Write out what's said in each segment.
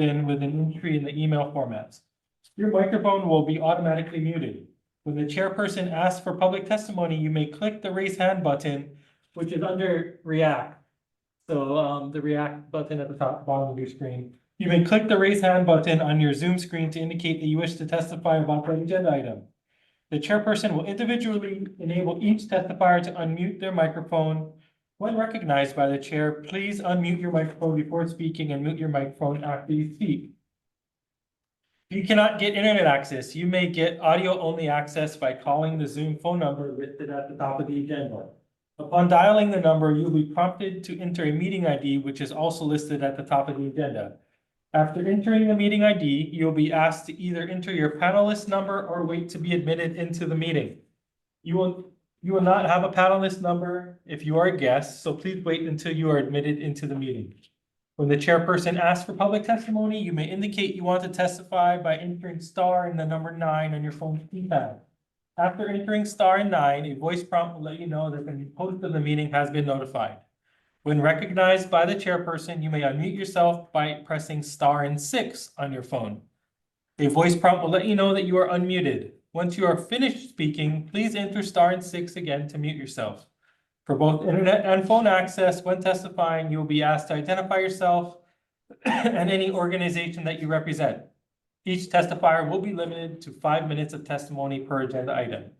in with an entry in the email formats. Your microphone will be automatically muted. When the chairperson asks for public testimony, you may click the raise hand button, which is under React. So the React button at the top bottom of your screen. You may click the raise hand button on your Zoom screen to indicate that you wish to testify about the agenda item. The chairperson will individually enable each testifier to unmute their microphone. When recognized by the chair, please unmute your microphone before speaking and mute your microphone after you speak. If you cannot get internet access, you may get audio-only access by calling the Zoom phone number listed at the top of the agenda. Upon dialing the number, you'll be prompted to enter a meeting ID, which is also listed at the top of the agenda. After entering the meeting ID, you'll be asked to either enter your panelist number or wait to be admitted into the meeting. You will not have a panelist number if you are a guest, so please wait until you are admitted into the meeting. When the chairperson asks for public testimony, you may indicate you want to testify by entering star and the number 9 on your phone keypad. After entering star and 9, a voice prompt will let you know that the host of the meeting has been notified. When recognized by the chairperson, you may unmute yourself by pressing star and 6 on your phone. A voice prompt will let you know that you are unmuted. Once you are finished speaking, please enter star and 6 again to mute yourself. For both internet and phone access, when testifying, you will be asked to identify yourself and any organization that you represent. Each testifier will be limited to 5 minutes of testimony per agenda item.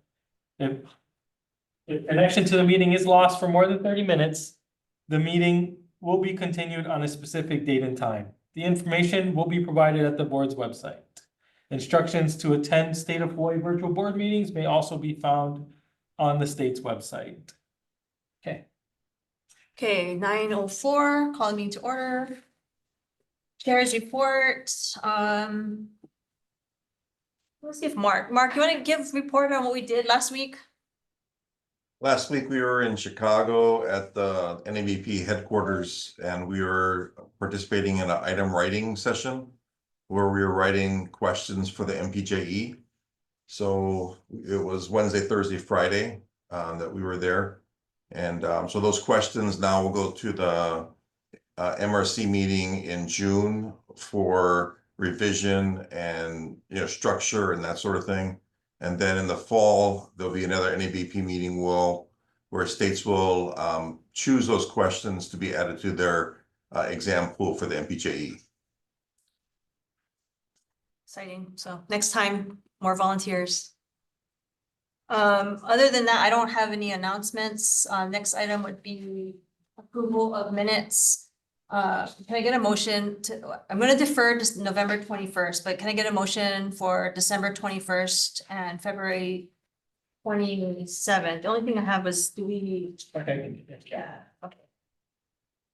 If connection to the meeting is lost for more than 30 minutes, the meeting will be continued on a specific date and time. The information will be provided at the board's website. Instructions to attend State of Hawaii virtual board meetings may also be found on the state's website. Okay. Okay, 9:04, calling meeting to order. Chair's report. Let's see if Mark, you want to give a report on what we did last week? Last week, we were in Chicago at the NABP headquarters, and we were participating in an item writing session where we were writing questions for the MPJE. So it was Wednesday, Thursday, Friday that we were there. And so those questions now will go to the MRC meeting in June for revision and structure and that sort of thing. And then in the fall, there'll be another NABP meeting where states will choose those questions to be added to their exam pool for the MPJE. Exciting. So next time, more volunteers. Other than that, I don't have any announcements. Next item would be approval of minutes. Can I get a motion to, I'm going to defer to November 21st, but can I get a motion for December 21st and February 27th? The only thing I have was, do we? Okay. Yeah, okay.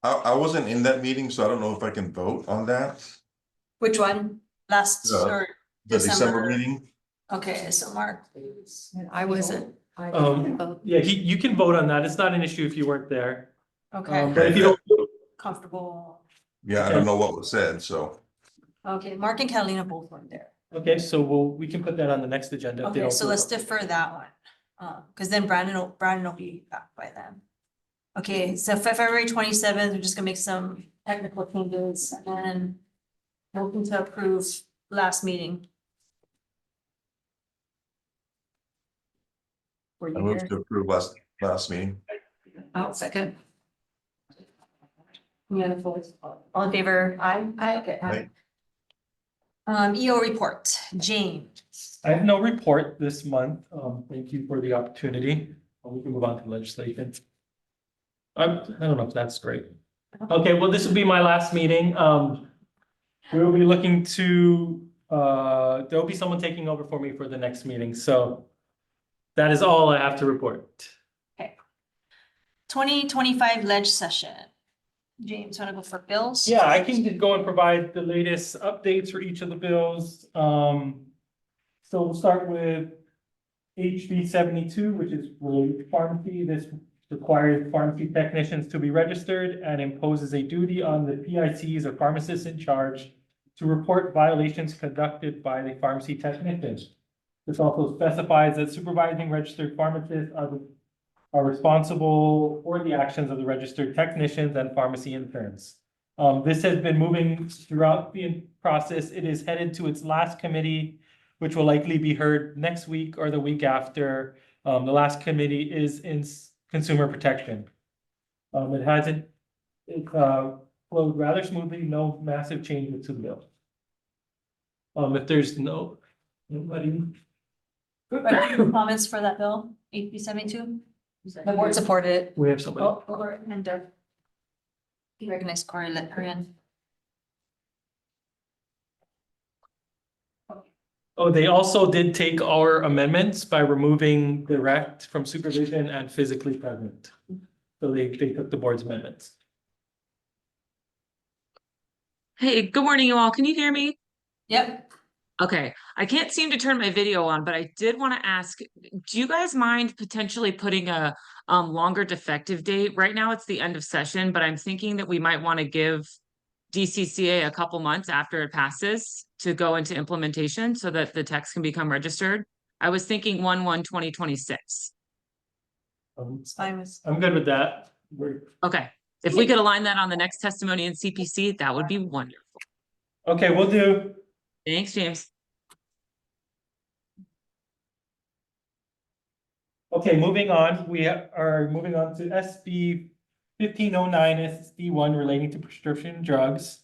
I wasn't in that meeting, so I don't know if I can vote on that. Which one? Last or The December meeting? Okay, so Mark, I wasn't. Yeah, you can vote on that. It's not an issue if you weren't there. Okay, But if you don't, comfortable. Yeah, I don't know what was said, so. Okay, Mark and Catalina both weren't there. okay, so we can put that on the next agenda. If they Okay, don't so feel let's comfortable. defer that one. Because then Brandon will be back by then. Okay, so February 27th, we're just gonna make some technical changes and then hoping to approve last meeting. Were I you moved here? to approve last meeting. Oh, second. Yeah, all in favor? Aye. Okay. Aye. EO report, James. I have no report this month. Thank you for the opportunity. We can move on to legislation. I don't know if that's great. Okay, well, this will be my last meeting. We will be looking to, there'll be someone taking over for me for the next meeting, so that is all I have to report. 2025 ledge session. James, wanna go for bills? Yeah, I can just go and provide the latest updates for each of the bills. So we'll start with HB 72, which is related to pharmacy. This requires pharmacy technicians to be registered and imposes a duty on the PICs or pharmacists in charge to report violations conducted by the pharmacy technicians. This also specifies that supervising registered pharmacists are responsible for the actions of the registered technicians and pharmacy interns. This has been moving throughout the process. It is headed to its last committee, which will likely be heard next week or the week after. The last committee is in consumer protection. It flowed rather smoothly, no massive changes to the bill. If there's nobody. Comments for that bill, HB 72? The board supported it. We have somebody. And you recognize Corey, let her in. Oh, they also did take our amendments by removing direct from supervision and physically present. So they took the board's amendments. Hey, good morning, you all. Can you hear me? Yep. Okay, I can't seem to turn my video on, but I did want to ask, do you guys mind potentially putting a longer defective date? Right now it's the end of session, but I'm thinking that we might want to give DCCA a couple months after it passes to go into implementation so that the text can become registered. I was thinking 1/1/2026. It's fine with. I'm good with that. Okay, if we could align that on the next testimony in CPC, that would be wonderful. Okay, we'll do. Thanks, James. Okay, moving on, we are moving on to SB 1509 SD1 relating to prescription drugs.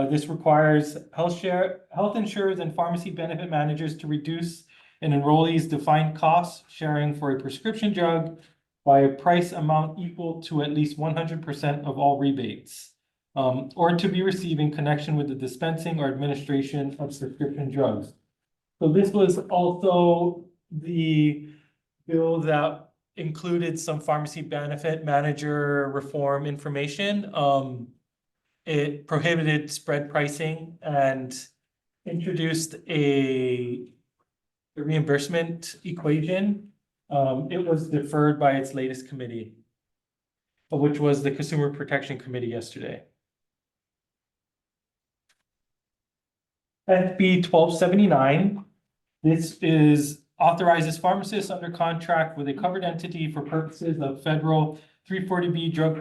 This requires health insurers and pharmacy benefit managers to reduce an enrollee's defined cost sharing for a prescription drug by a price amount equal to at least 100% of all rebates, or to be received in connection with the dispensing or administration of prescription drugs. So this was also the bill that included some pharmacy benefit manager reform information. It prohibited spread pricing and introduced a reimbursement equation. It was deferred by its latest committee, which was the Consumer Protection Committee yesterday. SB 1279. This authorizes pharmacists under contract with a covered entity for purposes of federal 340B drug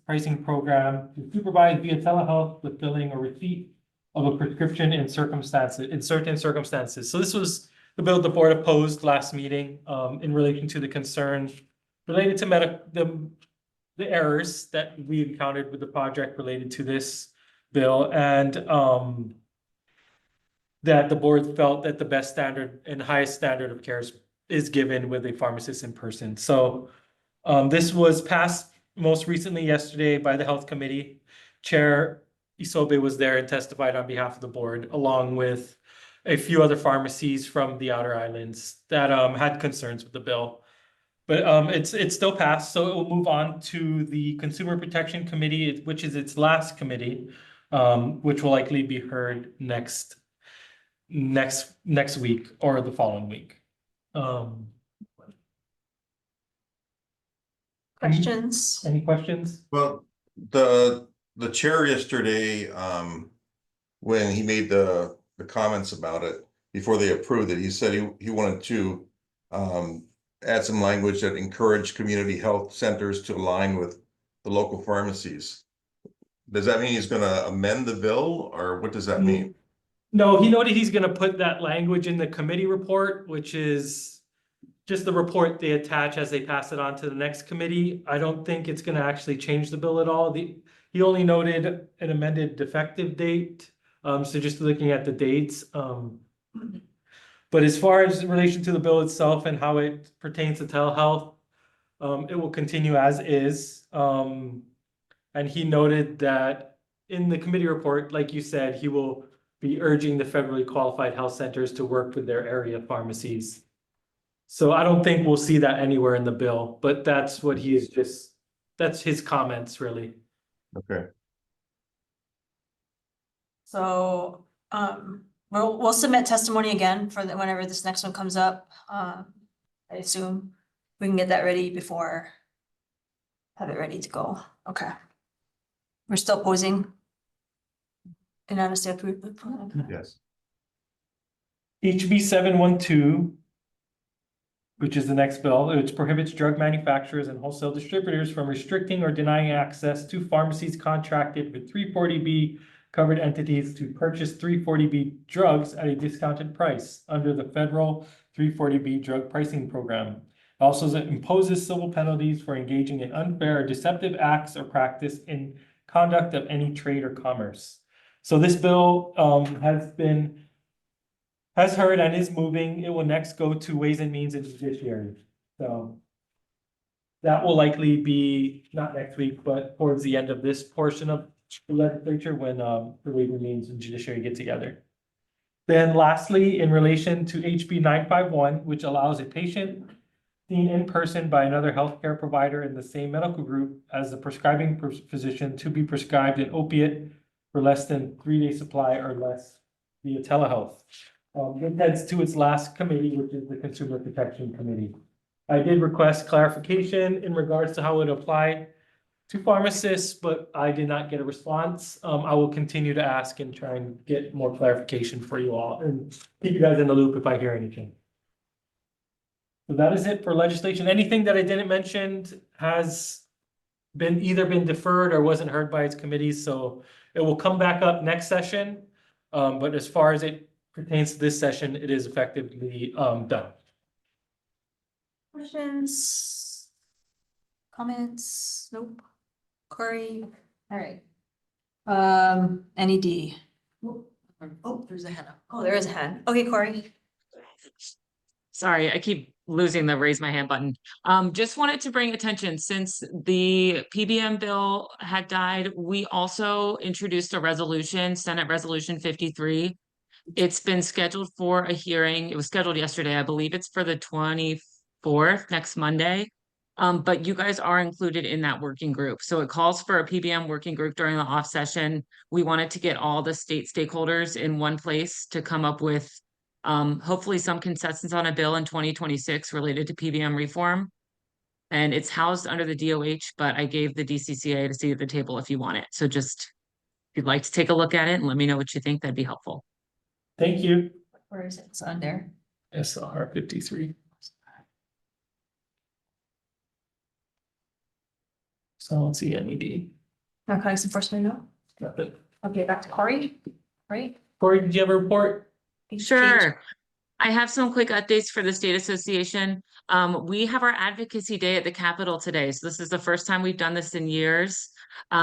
pricing program to supervise via telehealth the filling or receipt of a prescription in certain circumstances. So this was the bill the board opposed last meeting in relation to the concern related to the errors that we encountered with the project related to this bill, and that the board felt that the best standard and highest standard of care is given with a pharmacist in person. So this was passed most recently yesterday by the Health Committee. Chair Isobe was there and testified on behalf of the board, along with a few other pharmacies from the outer islands that had concerns with the bill. But it's still passed, so it will move on to the Consumer Protection Committee, which is its last committee, which will likely be heard next week or the following week. Questions? Any questions? Well, the chair yesterday, when he made the comments about it before they approved it, he said he wanted to add some language that encouraged community health centers to align with the local pharmacies. Does that mean he's gonna amend the bill, or what does that mean? No, he noted he's gonna put that language in the committee report, which is just the report they attach as they pass it on to the next committee. I don't think it's gonna actually change the bill at all. He only noted an amended defective date. So just looking at the dates. But as far as in relation to the bill itself and how it pertains to telehealth, it will continue as is. And he noted that in the committee report, like you said, he will be urging the federally qualified health centers to work with their area pharmacies. So I don't think we'll see that anywhere in the bill, but that's what that's his comments really. Okay. So, we'll submit testimony again for whenever this next one comes up. I assume we can get that ready before. Have it ready to go. Okay. We're still posing. Unanimously approved. Yes. HB 712 which is the next bill, which prohibits drug manufacturers and wholesale distributors from restricting or denying access to pharmacies contracted with 340B covered entities to purchase 340B drugs at a discounted price under the federal 340B drug pricing program. It also imposes civil penalties for engaging in unfair or deceptive acts or practice in conduct of any trade or commerce. So this bill has heard and is moving. It will next go to Ways and Means and Judiciary. So that will likely be not next week, but towards the end of this portion of the legislature when the Ways and Means and Judiciary get together. Then lastly, in relation to HB 951, which allows a patient seen in person by another healthcare provider in the same medical group as the prescribing physician to be prescribed an opiate for less than 3-day supply or less via telehealth. It heads to its last committee, which is the Consumer Protection Committee. I did request clarification in regards to how it applied to pharmacists, but I did not get a response. I will continue to ask and try and get more clarification for you all and keep you guys in the loop if I hear anything. So that is it for legislation. Anything that I didn't mention has either been deferred or wasn't heard by its committees, so it will come back up next session. But as far as it pertains to this session, it is effectively done. Questions? Comments? Nope. Corey? All right. NED. Oh, there's a hand up. Oh, there is a hand. Okay, Corey. Sorry, I keep losing the raise my hand button. Just wanted to bring attention, since the PBM bill had died, we also introduced a resolution, Senate Resolution 53. It's been scheduled for a hearing. It was scheduled yesterday. I believe it's for the 24th, next Monday. But you guys are included in that working group. So it calls for a PBM working group during the off session. We wanted to get all the state stakeholders in one place to come up with hopefully some consensus on a bill in 2026 related to PBM reform. And it's housed under the DOH, but I gave the DCCA to see at the table if you want it. So just, if you'd like to take a look at it and let me know what you think, that'd be helpful. Thank you. Where is it? It's on there. SR 53. So let's see NED. Narcotics enforcement, no? Nothing. Okay, back to Corey. Right? Corey, did you have a report? Sure. I have some quick updates for the state association. We have our advocacy day at the Capitol today. So this is the first time we've done this in years.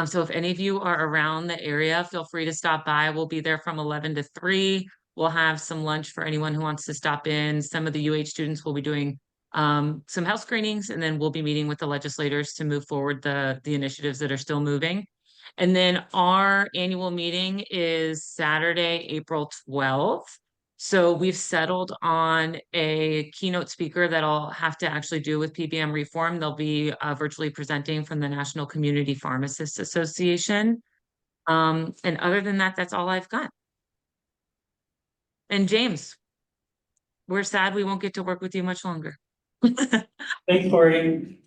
So if any of you are around the area, feel free to stop by. We'll be there from 11 to 3. We'll have some lunch for anyone who wants to stop in. Some of the UH students will be doing some health screenings, and then we'll be meeting with the legislators to move forward the initiatives that are still moving. And then our annual meeting is Saturday, April 12th. So we've settled on a keynote speaker that I'll have to actually do with PBM reform. They'll be virtually presenting from the National Community Pharmacists Association. And other than that, that's all I've got. And James, we're sad we won't get to work with you much longer. Thanks, Corey.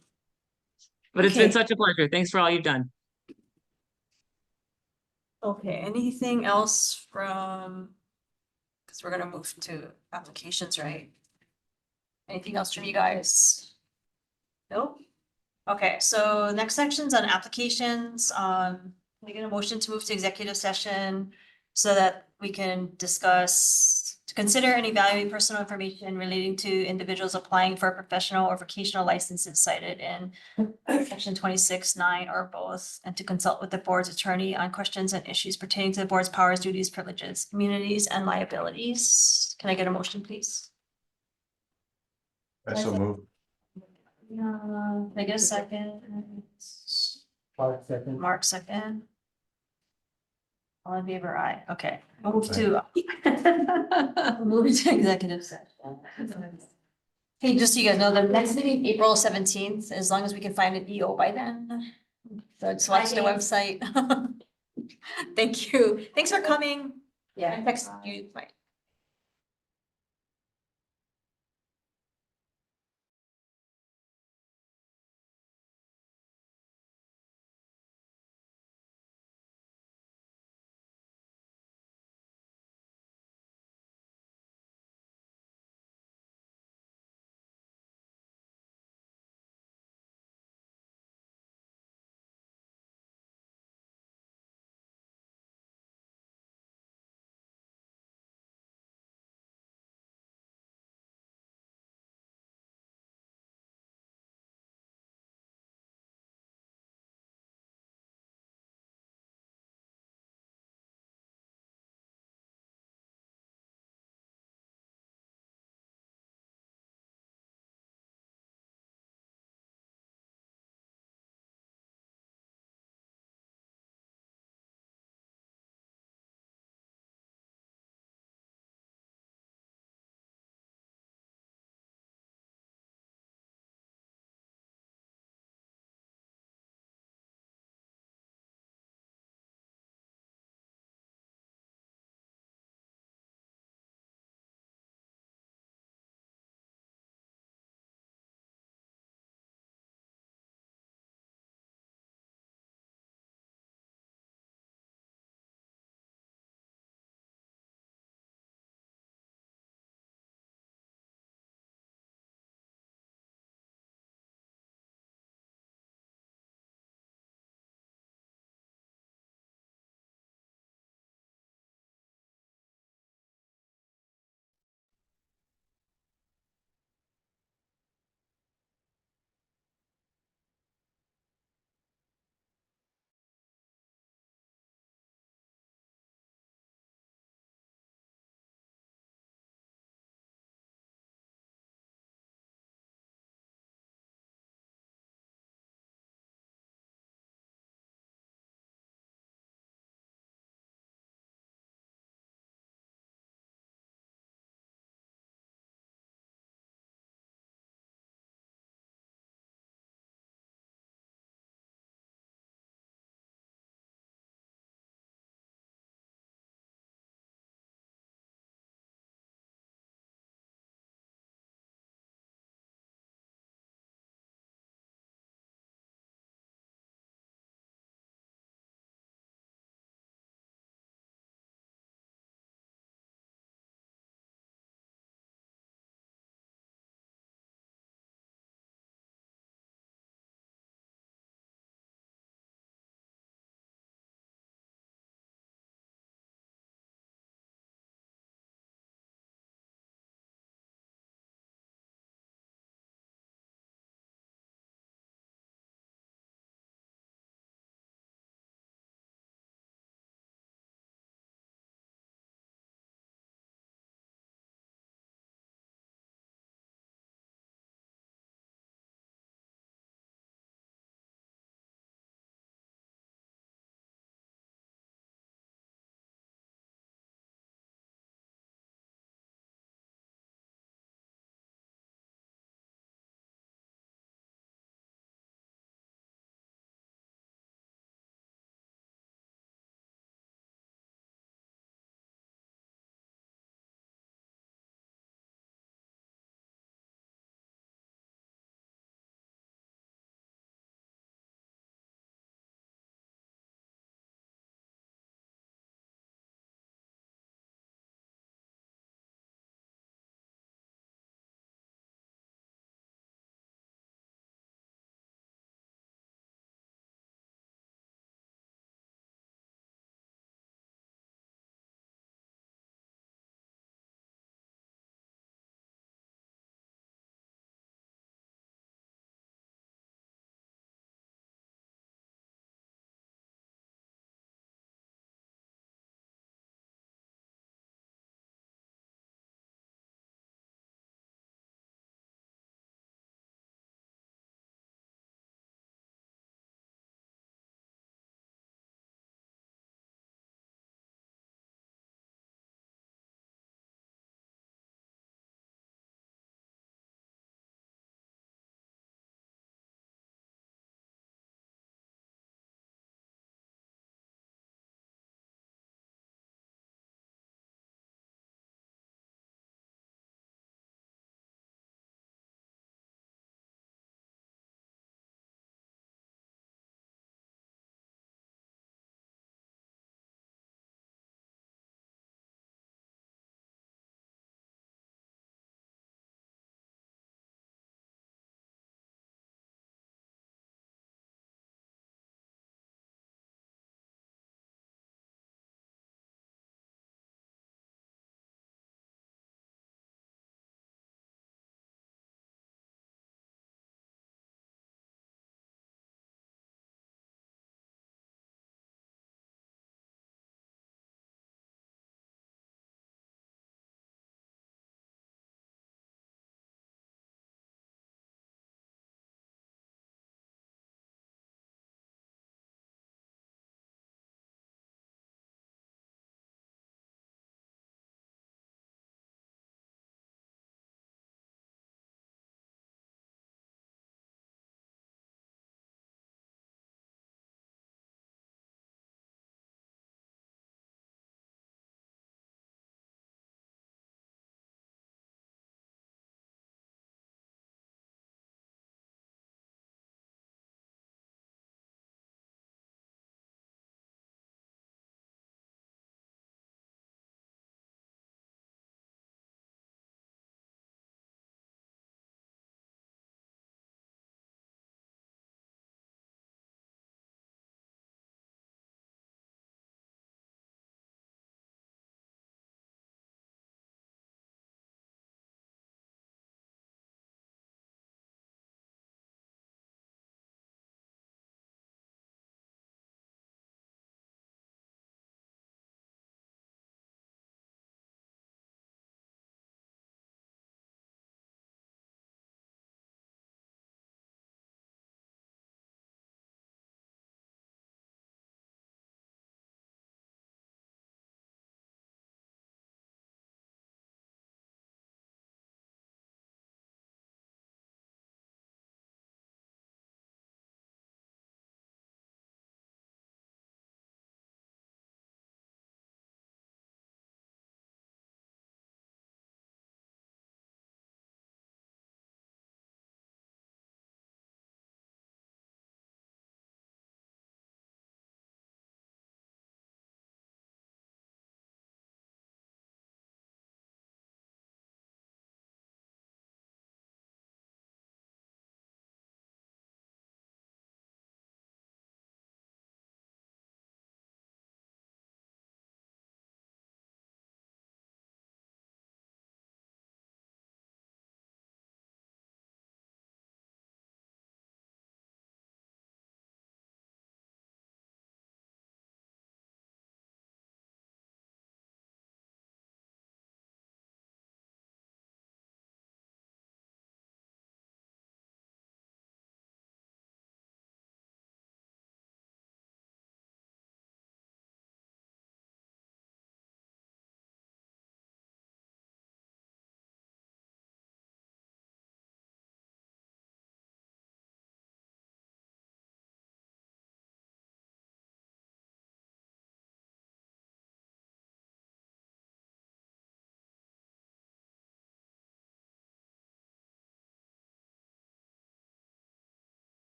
But it's been such a pleasure. Thanks for all you've done. Okay, anything else from, because we're gonna move to applications, right? Anything else from you guys? Nope. Okay, so next section's on applications. Can I get a motion to move to executive session so that we can discuss, to consider and evaluate personal information relating to individuals applying for professional or vocational licenses cited in section 26(9) or both, and to consult with the board's attorney on questions and issues pertaining to the board's powers, duties, privileges, immunities, and liabilities. Can I get a motion, please? I so move. Can I get a second? Mark, second. Mark, second. All in favor, aye. Okay, move to move to executive session. Hey, just so you guys know, the next meeting, April 17th, as long as we can find an EO by then. So just watch the website. Thank you. Thanks for coming. Yeah. Text you. Bye.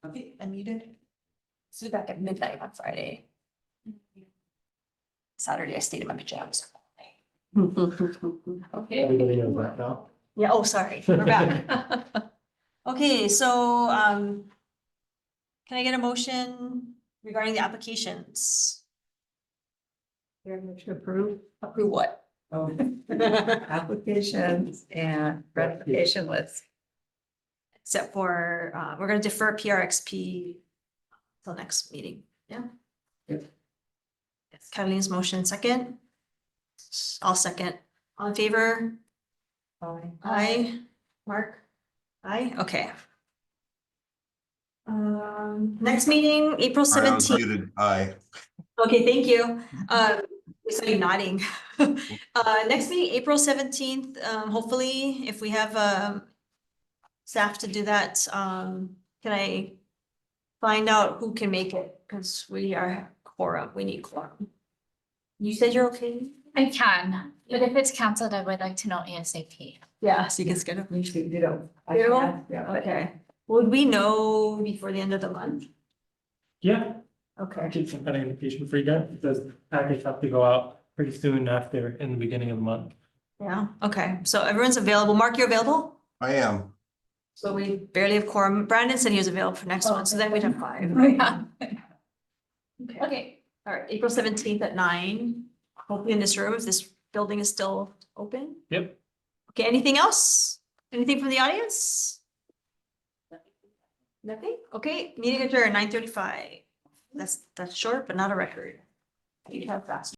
Okay, unmuted. So back at midnight on Friday. Saturday, I stayed in my pajamas. Okay. Everybody knows that now. Yeah, oh, sorry, we're back. Okay, so, can I get a motion regarding the applications? Very much approve Approve what? of applications and ratification lists. Except for, we're gonna defer PRXP till next meeting, yeah? Yep. Yes, Caroline's motion second. I'll second. All in favor? Aye. Mark? Aye, okay. Next meeting, April Sorry, I was 17th. muted. Aye. Okay, thank you. We saw you nodding. Next meeting, April 17th, hopefully, if we have, staff to do that, can I find out who can make it? Because we are quorum, we need quorum. You said you're okay? I can, but if it's canceled, I would like to know ASAP. Yeah, so you can schedule. We should, you know. I You know? can, yeah, but- Okay, would we know before the end of the month? Yeah, I'll Okay. keep some kind of indication for you guys, because packets have to go out pretty soon after, in the beginning of the month. Yeah, okay, so everyone's available. Mark, you're available? I am. So we barely have quorum. Brandon said he was available for next one, so then we'd have 5. Okay, Okay, all right, April 17th at 9. Hopefully in this room, if this building is still open. Yep. Okay, anything else? Anything from the audience? Nothing? Okay, meeting adjourned 9:35. That's short, but not a record. You have fast.